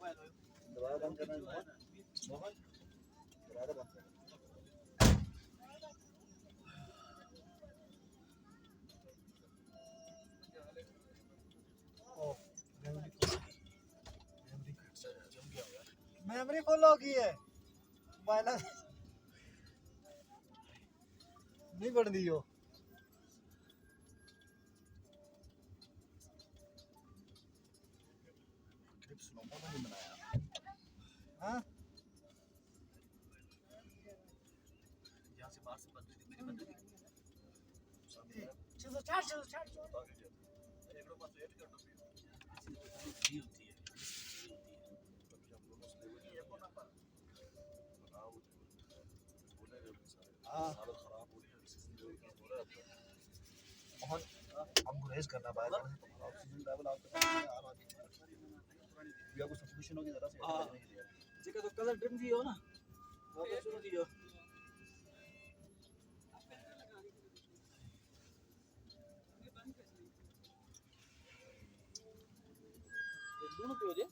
दोबारा बंद करना है मोहन, दोबारा बंद करना। मेमोरी फुल हो गई है, मोबाइल नहीं बढ़ दी हो। हाँ यहाँ से बाहर से बंद थी मेरी बंद थी। चलो चार एक लोग बस वेट कर दो होती है हालत खराब हो रही है बहुत। हम गुरेज करना बाहर तुम्हारा ऑक्सीजन लेवल आपके आ रहा है या कुछ सफिशिएंट होगी जरा से करने के लिए जेका तो कलर डिम दियो ना वापस शुरू दियो ये दोनों पे हो जाए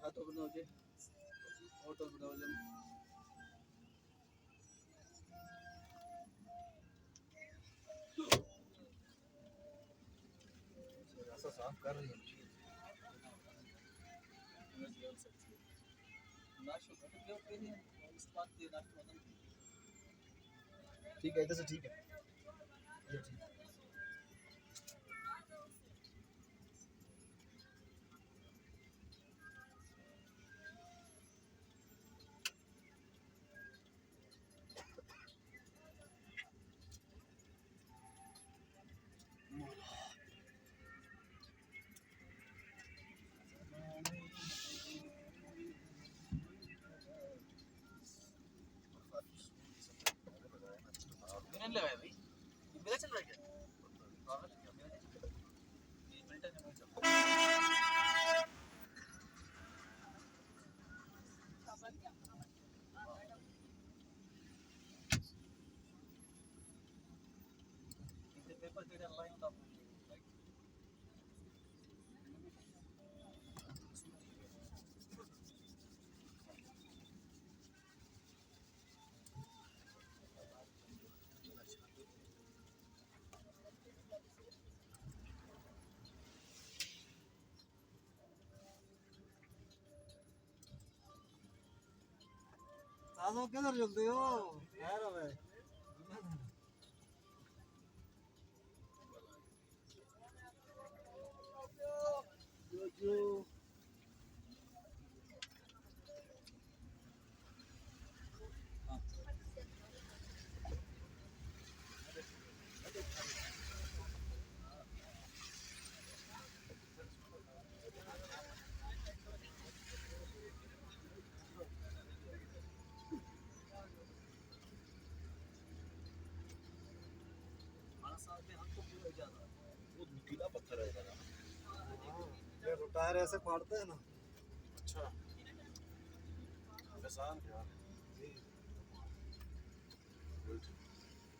खातो बनाओ जे होटल बनाओ जे ऐसा साफ कर रही है ठीक है इधर से ठीक है ये ठीक है। मैंने लगाया भाई मेरा चल रहा है क्या पेपर के ऑनलाइन होता किधर चलते हो यार हमें जो वो नुकीला पत्थर है जरा ये टायर ऐसे फाड़ते हैं ना अच्छा आसान यार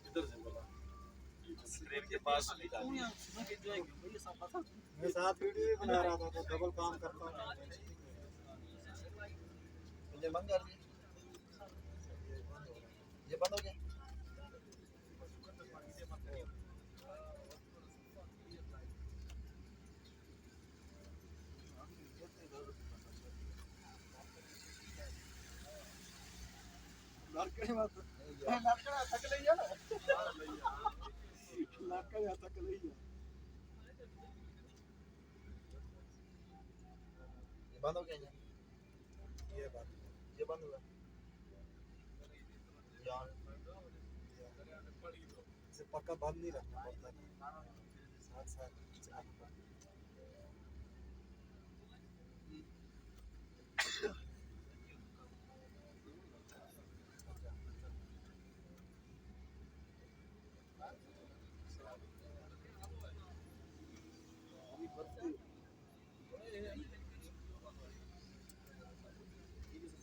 इधर से बोला स्क्रीन के पास मैं साथ वीडियो भी बना रहा था तो डबल काम करता हूँ ये बंद कर दी ये बंद हो गया लड़का थक नहीं है ना लड़का यहाँ तक नहीं है ये बंद हो गया ये बंद हुआ इसे पक्का बंद नहीं रखना पड़ता साथ साथ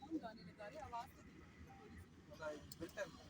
कौन गाने लगा रहे आवाज तो